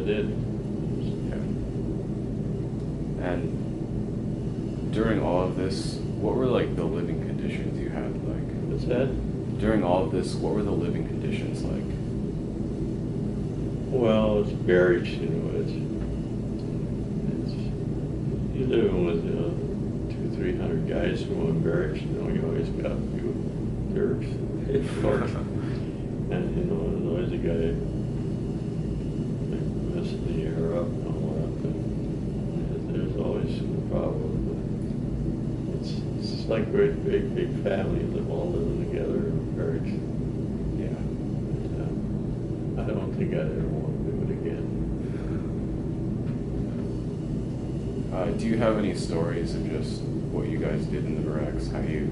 did. Okay. And during all of this, what were like the living conditions you had? Like, What's that? during all of this, what were the living conditions like? Well, it's barracks, it's you living with 200-300 guys who own barracks, you always got a few jerks. And there's always a guy like, messing the air up and all that. And there's always a problem. It's like a great big family that all living together in barracks. Yeah. And, I don't think I'd ever want to do it again. Do you have any stories of just what you guys did in the barracks? How you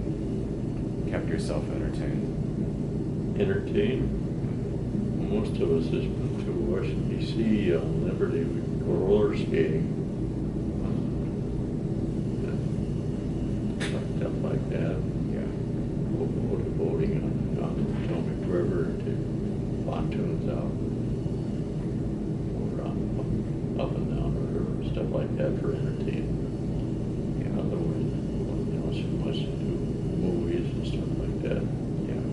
kept yourself entertained? Entertained? Most of us has been to Washington D.C. on Liberty. We go roller skating. Stuff like that. Yeah. Boating on the Potomac River to pontoons out. Or up and down the river, stuff like that for entertainment. Yeah. Otherwise, so much to do movies and stuff like that. Yeah.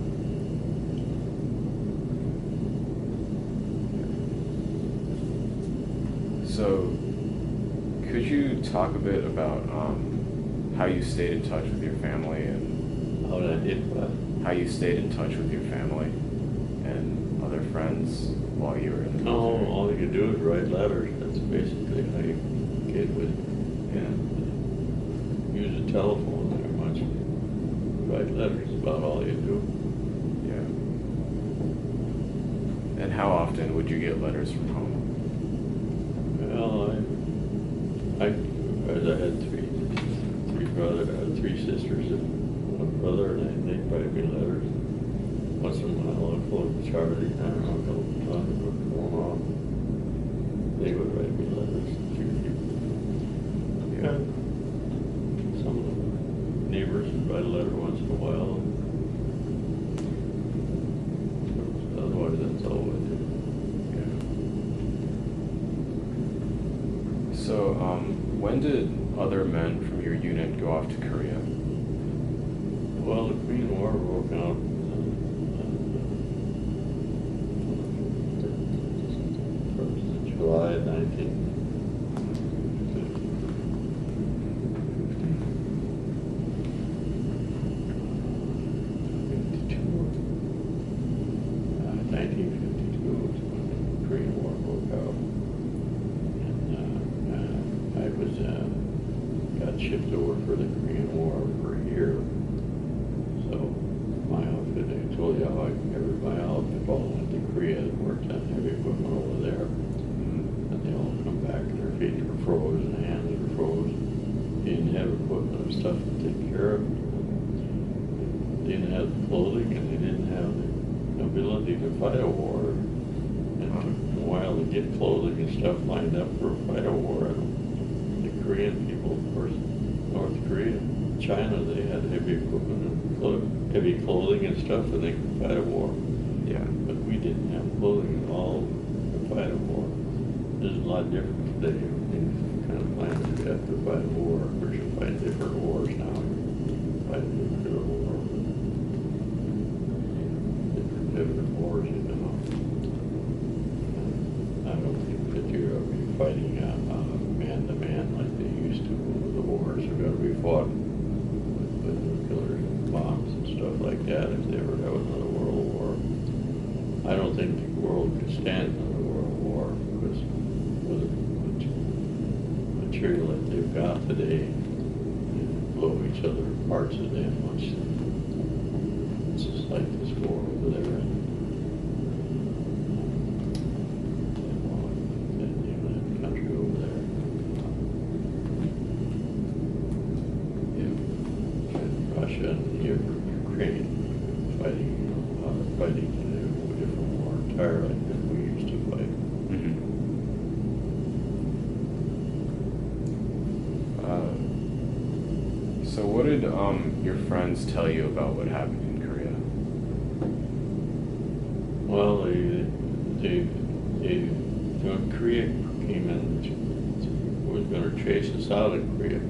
So, could you talk a bit about how you stayed in touch with your family and How did I did what? how you stayed in touch with your family and other friends while you were in the No, military? all you could do is write letters. That's basically how you get with use a telephone very much. Write letters is about all you do. Yeah. And how often would you get letters from home? Well, I had three brothers, I had three sisters, and one brother, and they'd write me letters. Once in a while, Uncle Charlie and Uncle John would come along. They would write me letters. Yeah. Some of the neighbors would write a letter once in a while. Otherwise, that's all I do. Yeah. So, when did other men from your unit go off to Korea? Well, the Korean War broke out July 1952 was when the Korean War broke out. And I was got shipped over for the Korean War for a year. So my outfit, I told you how my outfit all went to Korea and worked on heavy equipment over there. And they all come back and their feet were froze and hands were froze. They didn't have equipment and stuff to take care of. They didn't have the clothing and they didn't have the ability to fight a war. And it took them a while to get clothing and stuff lined up for a fight a war. And the Korean people, of course, North Korea, China, they had heavy equipment and heavy clothing and stuff and they could fight a war. Yeah. But we didn't have clothing at all to fight a war. This is a lot different today. Things kind of planned to have to fight a war. We should fight different wars now. Fight a nuclear war. Different wars, I don't think that you're going to be fighting man to man like they used to. The wars are going to be fought with nuclear bombs and stuff like that if they ever have another world war. I don't think the world could stand another world war because with the material that they've got today, they blow each other apart so damn much. It's just like this war over there. Country over there. Yeah. And Russia and Ukraine fighting, fighting in a different war entirely than we used to fight. Mm-hmm. So what did your friends tell you about what happened in Korea? Well, they when Korea came in, was going to chase us out of Korea.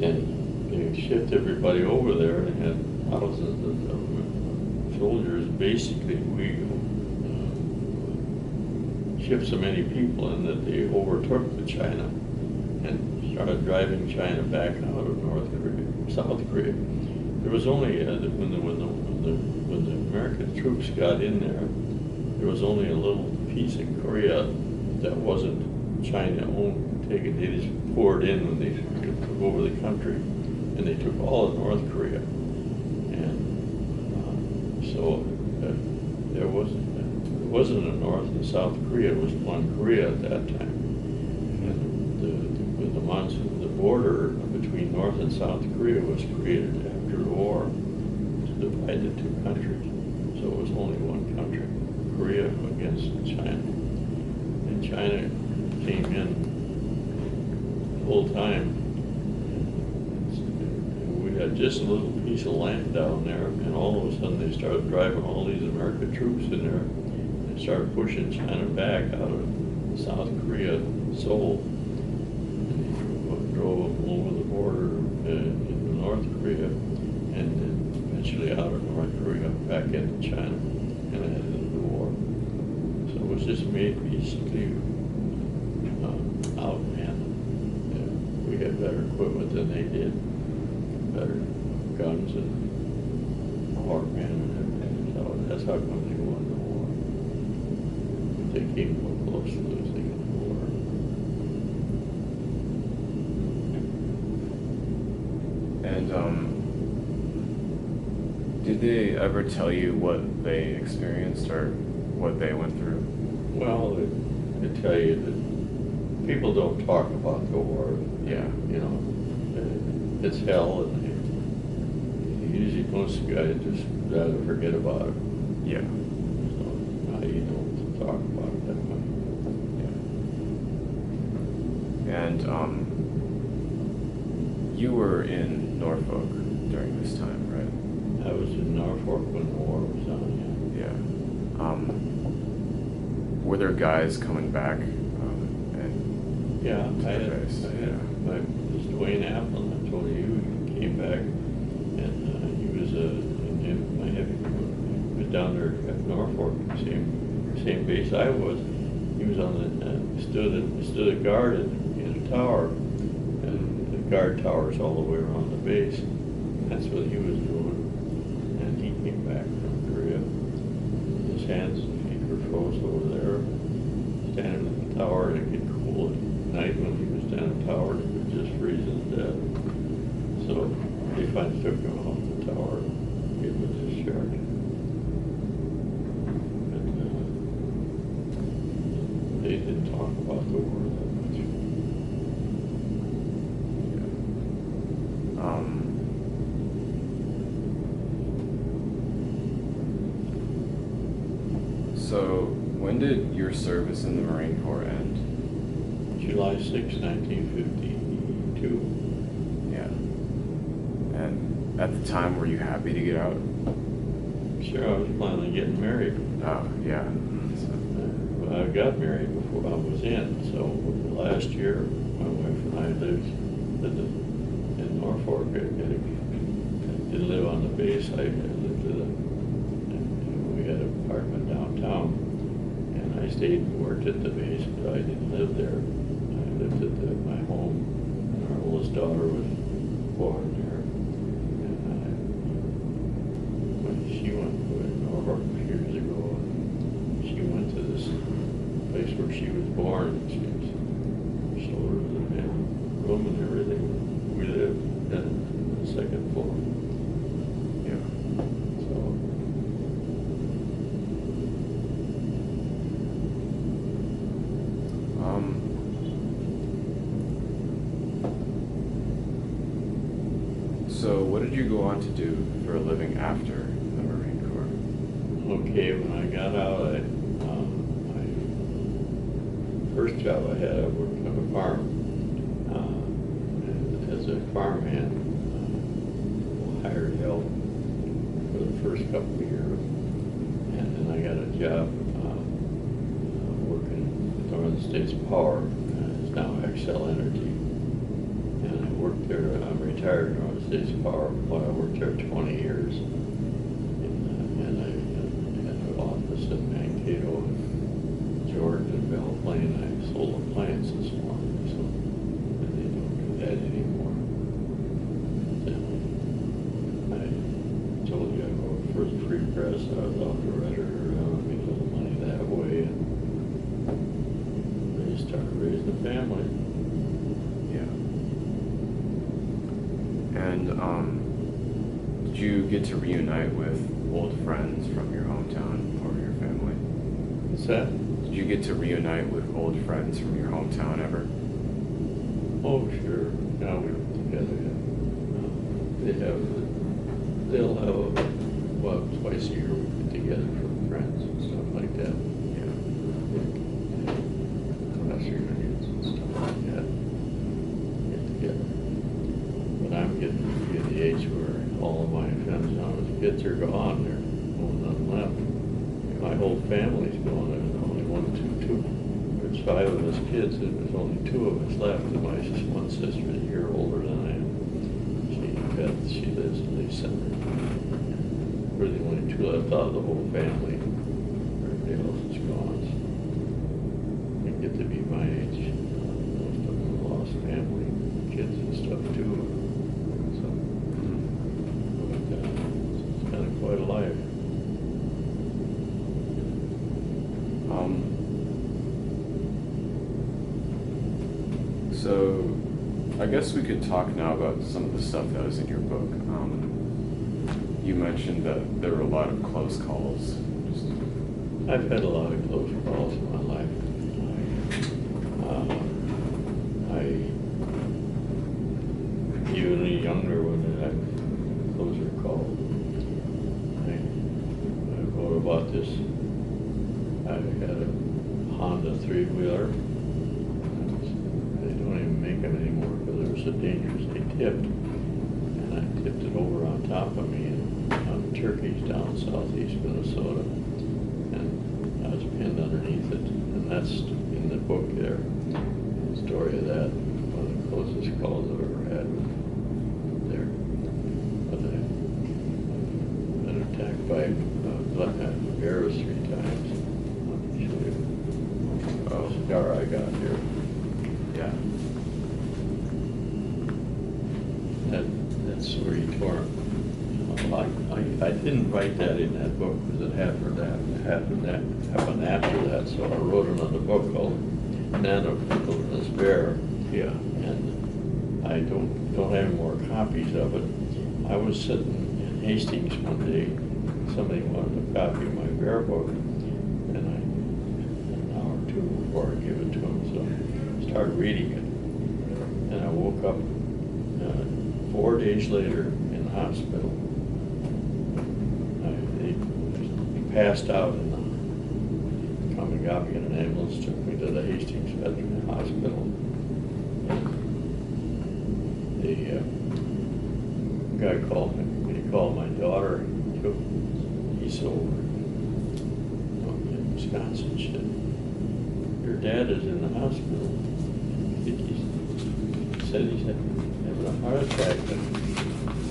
And they shipped everybody over there and had thousands of soldiers. Basically, we shipped so many people in that they overtook the China and started driving China back out of North Korea, South Korea. There was only when the American troops got in there was only a little piece of Korea that wasn't China owned. They just poured in when they took over the country, and they took all of North Korea. And so there wasn't a North and South Korea. It was one Korea at that time. And the border between North and South Korea was created after the war to divide the two countries. So it was only one country, Korea against China. And China came in the whole time. And we had just a little piece of land down there, and all of a sudden they started driving all these American troops in there and started pushing China back out of South Korea, Seoul. And they drove them over the border into North Korea, and then eventually out of North Korea back into China, and ended the war. So it was just made basically outmanned. We had better equipment than they did, better guns and power man and everything. So that's how come they won the war. But they came close to losing the war. And did they ever tell you what they experienced or what they went through? Well, they tell you that people don't talk about the war. Yeah. You know, it's hell, and usually most guys just rather forget about it. Yeah. So now you don't talk about it that much. Yeah. And you were in Norfolk during this time, right? I was in Norfolk when the war was on. Yeah. Were there guys coming back? Yeah, I had Yeah. this Dwayne Applin, I told you, he came back, and he was down there at Norfolk, same base I was. He was on the stood a guard in a tower, and the guard towers all the way around the base. That's what he was doing, and he came back from Korea. His hands and feet were froze over there, standing in the tower. It get cool at night when he was down in the tower. He was just freezing to death. So they finally took him off the tower, gave him a discharge. They didn't talk about the war that much. So when did your service in the Marine Corps end? July 6, 1952. Yeah. And at the time, were you happy to get out? Sure, I was planning on getting married. Oh, yeah. Well, I got married before I was in, so last year, my wife and I lived in Norfolk. I didn't live on the base. I lived we had an apartment downtown, and I stayed and worked at the base, but I didn't live there. I lived at my home, and our oldest daughter was born there. And when she went to Norfolk years ago, she went to this place where she was born, and she showed her the room and everything. We lived in the second floor. Yeah. So what did you go on to do for a living after the Marine Corps? Okay, when I got out, my first job I had, I worked on a farm as a farmhand, hired help for the first couple of years, and then I got a job working United States Power, it's now Excel Energy. And I worked there, I'm retired in United States Power, but I worked there 20 years. And I had an office in Mankato and Jordan and Belle Plaine. I sold appliances for them, so and they don't do that anymore. And I told you I wrote for the Free Press. I was out the editor, made a little money that way, and they started raising a family. Yeah. And did you get to reunite with old friends from your hometown or your family? What's that? Did you get to reunite with old friends from your hometown ever? Oh, sure. Now we're together. Yeah. They'll have twice a year we get together for friends and stuff like that. Yeah. Class reunions and stuff like that. Get together. But I'm getting to be at the age where all of my friends now, as kids are gone, there's none left. My whole family's gone. There's only two. There's 5 of us kids, and there's only 2 of us left. And my one sister is a year older than I am. She lives in the center. We're the only 2 left out of the whole family. Everybody else is gone. So I get to be my age. Most of them lost family, kids and stuff too. So, but, it's kind of quite a life. So, I guess we could talk now about some of the stuff that was in your book. You mentioned that there were a lot of close calls. I've had a lot of close calls in my life. Even a younger one that I've closer calls. I wrote about this. I had a Honda 3-wheeler. They don't even make them anymore because they were so dangerous. They tipped. And I tipped it over on top of me and on turkeys down southeast Minnesota. And I was pinned underneath it. And that's in the book there. The story of that. One of the closest calls I've ever had there. But I've been attacked by bears 3 times. Let me show you. Oh, scar I got here. Yeah. That's where he tore it. I didn't write that in that book because it happened after that. So I wrote another book called Nano Wilderness Bear. Yeah. And I don't have any more copies of it. I was sitting in Hastings one day. Somebody wanted a copy of my bear book, and an hour or 2 before I gave it to him, so I started reading it. And I woke up 4 days later in the hospital. He passed out, and come and got me in an ambulance, took me to the Hastings Veteran Hospital. The guy called me. He called my daughter. He's over in Wisconsin. She said, "Your dad is in the hospital." I think he said he's having a heart attack, and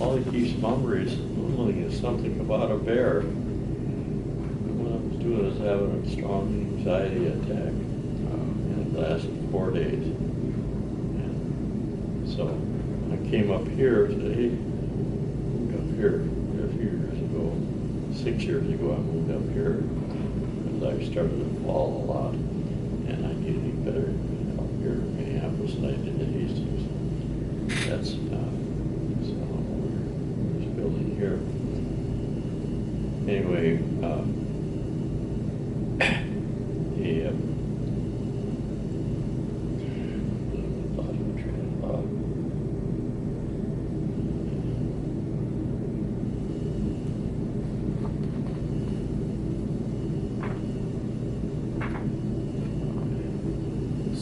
all he keeps mumbling is something about a bear. And what I was doing is having a strong anxiety attack, and it lasted 4 days. And so I came up here today. Up here a few years ago, 6 years ago, I moved up here because I started to fall a lot, and I needed better help here in Minneapolis than I did in Hastings. That's this building here. Anyway,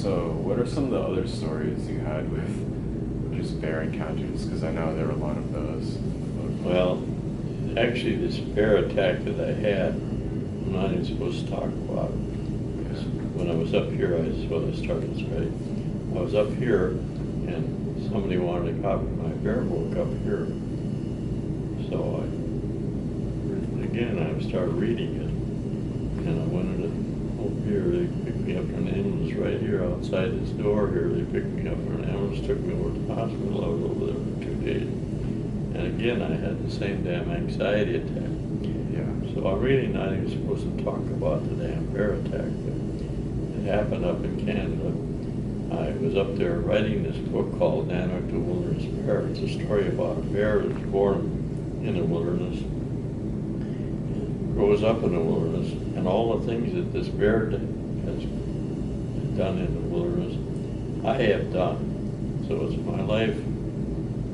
So, what are some of the other stories you had with just bear encounters? Because I know there were a lot of those. Well, actually, this bear attack that I had, I'm not even supposed to talk about it. when I was up here, I started this right. I was up here, and somebody wanted a copy of my bear book up here. So I started reading it, and I went over here. They picked me up from the ambulance right here outside this door here. They picked me up from the ambulance, took me over to the hospital. I was over there for 2 days. And again, I had the same damn anxiety attack. Yeah. So I'm really not even supposed to talk about the damn bear attack, but it happened up in Canada. I was up there writing this book called Nanook the Wilderness Bear. It's a story about a bear that's born in the wilderness, grows up in the wilderness, and all the things that this bear has done in the wilderness, I have done. So it's my life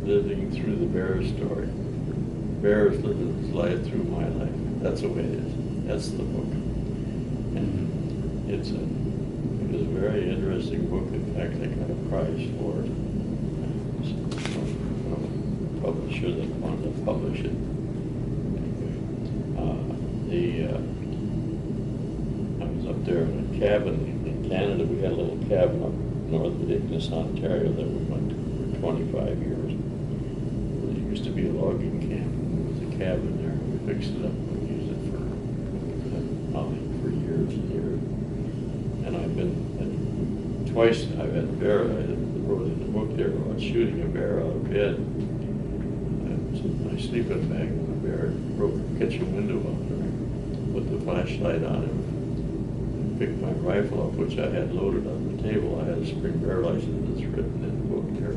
living through the bear's story. The bear is living his life through my life. That's the way it is. That's the book. And it was a very interesting book. In fact, I got a prize for it. From a publisher that wanted to publish it. I was up there in a cabin in Canada. We had a little cabin up north of Ignis, Ontario that we went to for 25 years. It used to be a logging camp. There was a cabin there. We fixed it up and we used it for years and years. And twice I've had a bear. I wrote in the book there about shooting a bear out of bed. I was in my sleeping bag and the bear broke the kitchen window out there. Put the flashlight on him and picked my rifle up, which I had loaded on the table. I had a spring bear license that's written in the book there.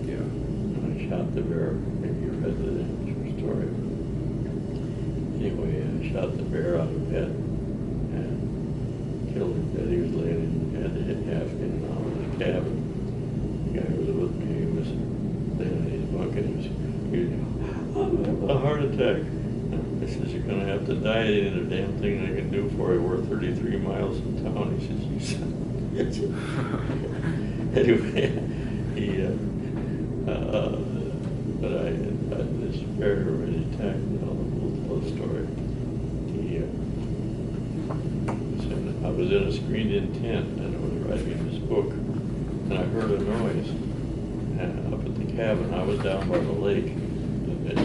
Yeah. And I shot the bear. Maybe you read the true story. Anyway, I shot the bear out of bed and killed him dead. He was laying in, had to hit half in and out of the cabin. The guy who was with me, he was laying in his bunk and he was I'm having a heart attack. I says, you're going to have to die. It ain't a damn thing I can do for you. We're 33 miles from town. He says, you son of a bitch. Anyway, this bear already attacked me. I'll tell the story. I was in a screened-in tent, and I was writing this book, and I heard a noise up at the cabin. I was down by the lake. And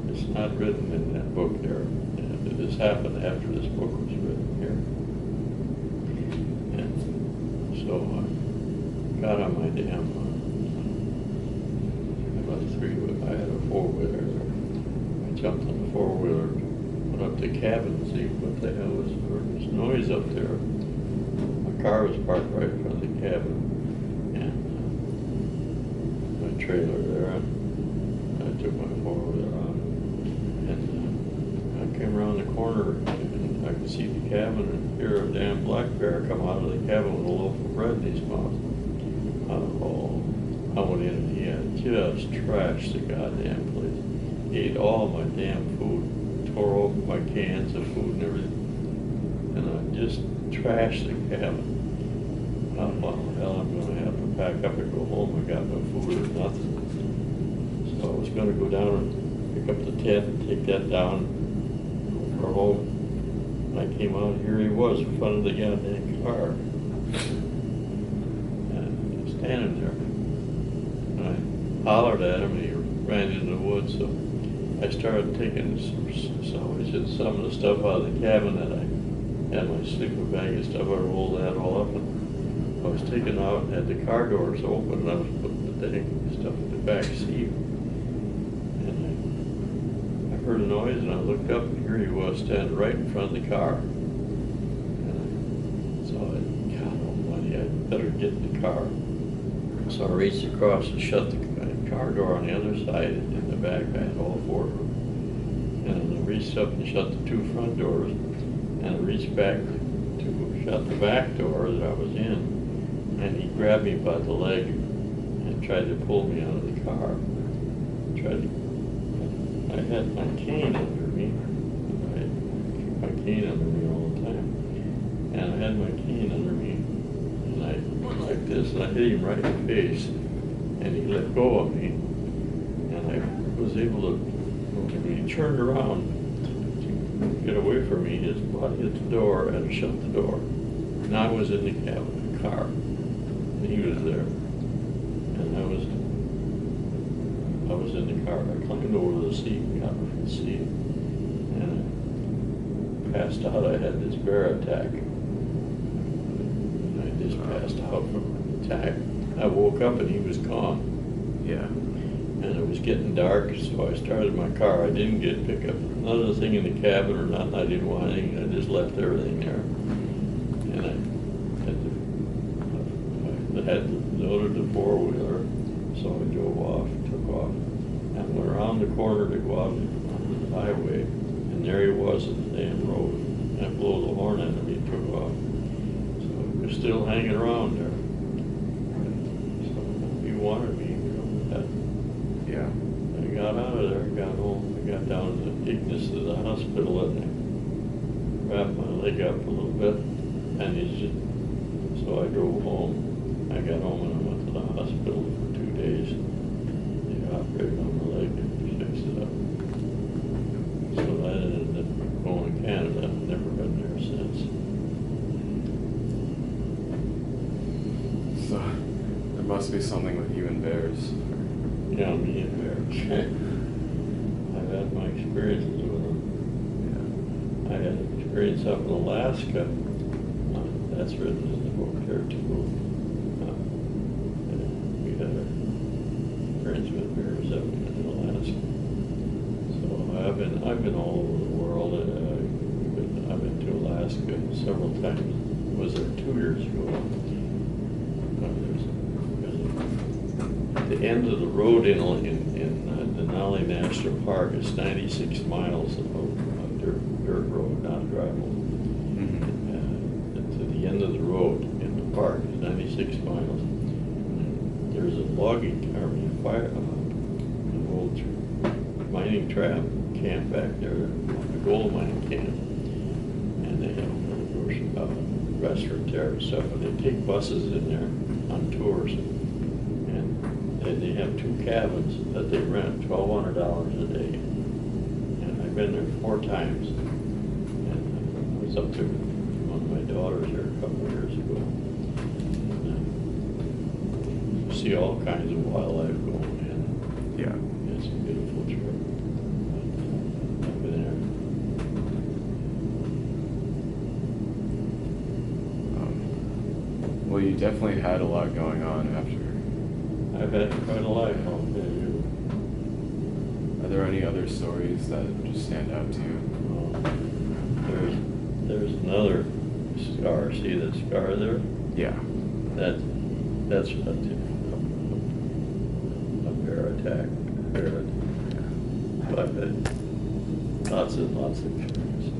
it's not written in that book there. And this happened after this book was written here. And so I got on my damn, I had a four-wheeler. I jumped on the four-wheeler, went up to the cabin to see what the hell was. There was noise up there. My car was parked right in front of the cabin. And my trailer there. I took my four-wheeler on, and I came around the corner, and I could see the cabin and hear a damn black bear come out of the cabin with a loaf of bread in his mouth. I went in and he had just trashed the goddamn place. He ate all my damn food, tore open my cans of food and everything, and I just trashed the cabin. I thought, well, hell, I'm going to have to pack up and go home. I got no food or nothing. So I was going to go down and pick up the tent and take that down for home. And I came out, here he was in front of the goddamn car. And he was standing there. And I hollered at him and he ran into the woods. So I started taking some of the stuff out of the cabin that I had, my sleeping bag and stuff. I rolled that all up and I was taking out and had the car doors open and I was putting the dang stuff in the back seat. I heard a noise and I looked up and here he was standing right in front of the car. And I thought, God almighty, I better get in the car. So I reached across and shut the car door on the other side in the back. I had all four of them. And I reached up and shut the two front doors. And I reached back to shut the back door that I was in. And he grabbed me by the leg and tried to pull me out of the car. I had my cane under me. I keep my cane under me all the time. And I had my cane under me. And I went like this, and I hit him right in the face. And he let go of me. And I was able to, when he turned around to get away from me, his butt hit the door and shut the door. And I was in the cab of the car, and he was there. And I was in the car. I climbed over the seat, got off the seat, and I passed out. I had this bear attack. And I just passed out from an attack. I woke up and he was gone. Yeah. And it was getting dark, so I started my car. I didn't get pick up another thing in the cabin or nothing. I didn't want anything. I just left everything there. And I had loaded the four-wheeler, so I drove off, took off, and went around the corner to go out onto the highway. And there he was at the damn road. And I blew the horn at him. He took off. So he was still hanging around there. So he wanted me, you know, that. Yeah. I got out of there, got home, I got down to the Ignis to the hospital, and I wrapped my leg up a little bit, and so I drove home. I got home and I went to the hospital for 2 days. They operated on my leg and fixed it up. So I ended up going to Canada. I've never been there since. So there must be something with you and bears. Yeah, me and bears. I've had my experiences with them. Yeah. I had an experience up in Alaska. That's written in the book there too. We had our experience with bears up in Alaska. So I've been all over the world. I've been to Alaska several times. I was there 2 years ago. At the end of the road in Denali National Park is 96 miles of dirt road, not gravel. To the end of the road in the park is 96 miles. And there's a logging an old mining camp back there, a gold mining camp. And they have a restaurant there and stuff, and they take buses in there on tours. And they have 2 cabins that they rent, $1,200 a day. And I've been there 4 times. And I was up there with one of my daughters there a couple of years ago. And you see all kinds of wildlife going in. Yeah. It's a beautiful trip. I've been there. Well, you definitely had a lot going on after. I've had quite a life, I'll tell you. Are there any other stories that just stand out to you? There's another scar. See that scar there? Yeah. That's a bear attack. But lots and lots of experiences.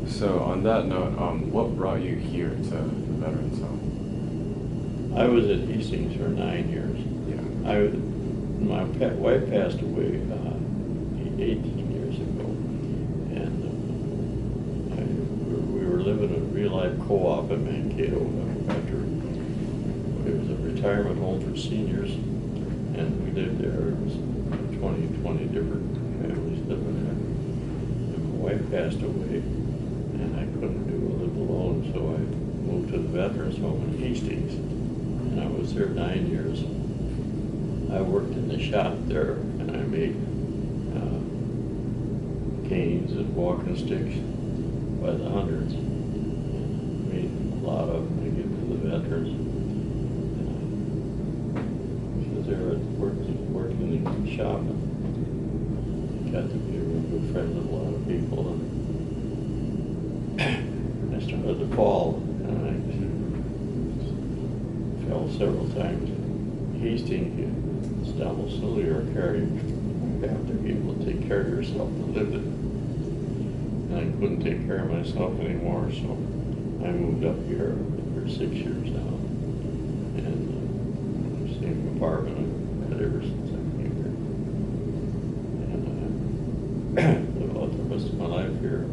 So on that note, what brought you here to the Veterans Home? I was at Hastings for 9 years. Yeah. My wife passed away 18 years ago, and we were living in a real-life co-op in Mankato. It was a retirement home for seniors, and we lived there. It was 20 different families living there. And my wife passed away. And I couldn't live alone, so I moved to the Veterans Home in Hastings, and I was there 9 years. I worked in the shop there, and I made canes and walking sticks by the hundreds. And I made a lot of them to give to the veterans. And I was there working in the shop, and got to be a real good friend with a lot of people. And I started to fall, and I fell several times. Hastings, it's almost silly or carry. You have to be able to take care of yourself to live it. And I couldn't take care of myself anymore, so I moved up here for 6 years now. And same apartment I've had ever since I came here. And live out the rest of my life here.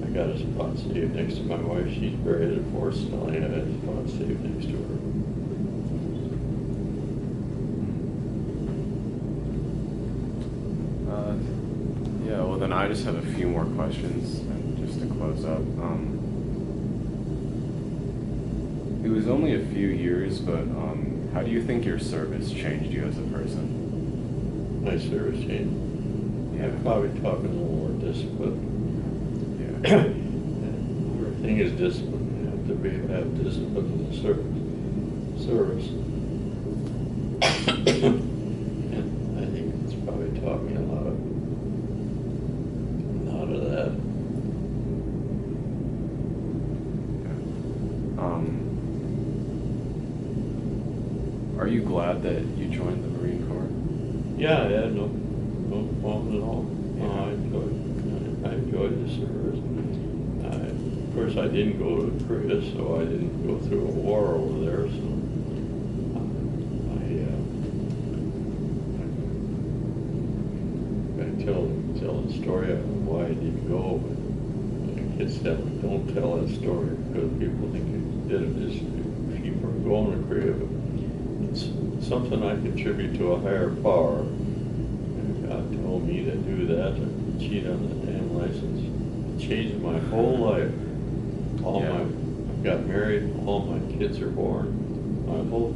I got a spot saved next to my wife. She's buried at Fort Snelling. I had a spot saved next to her. Yeah, well then I I just have a few more questions, and just to close up. It was only a few years, but how do you think your service changed you as a person? My service changed. Yeah. I'm probably talking a little more discipline. Yeah. Everything is discipline. You have to have discipline in the service. And I think it's probably taught me a lot of that. Are you glad that you joined the Marine Corps? Yeah, I had no problem at all. No, Yeah. I enjoyed the service. Of course, I didn't go to Korea, so I didn't go through a war over there. So I tell the story of why I didn't go, but the kids tell me, don't tell that story because people think you did it just to keep from going to Korea. But it's something I contribute to a higher power. And God told me to do that, to cheat on the damn license. It changed my whole life. I got married, all my kids are born. My whole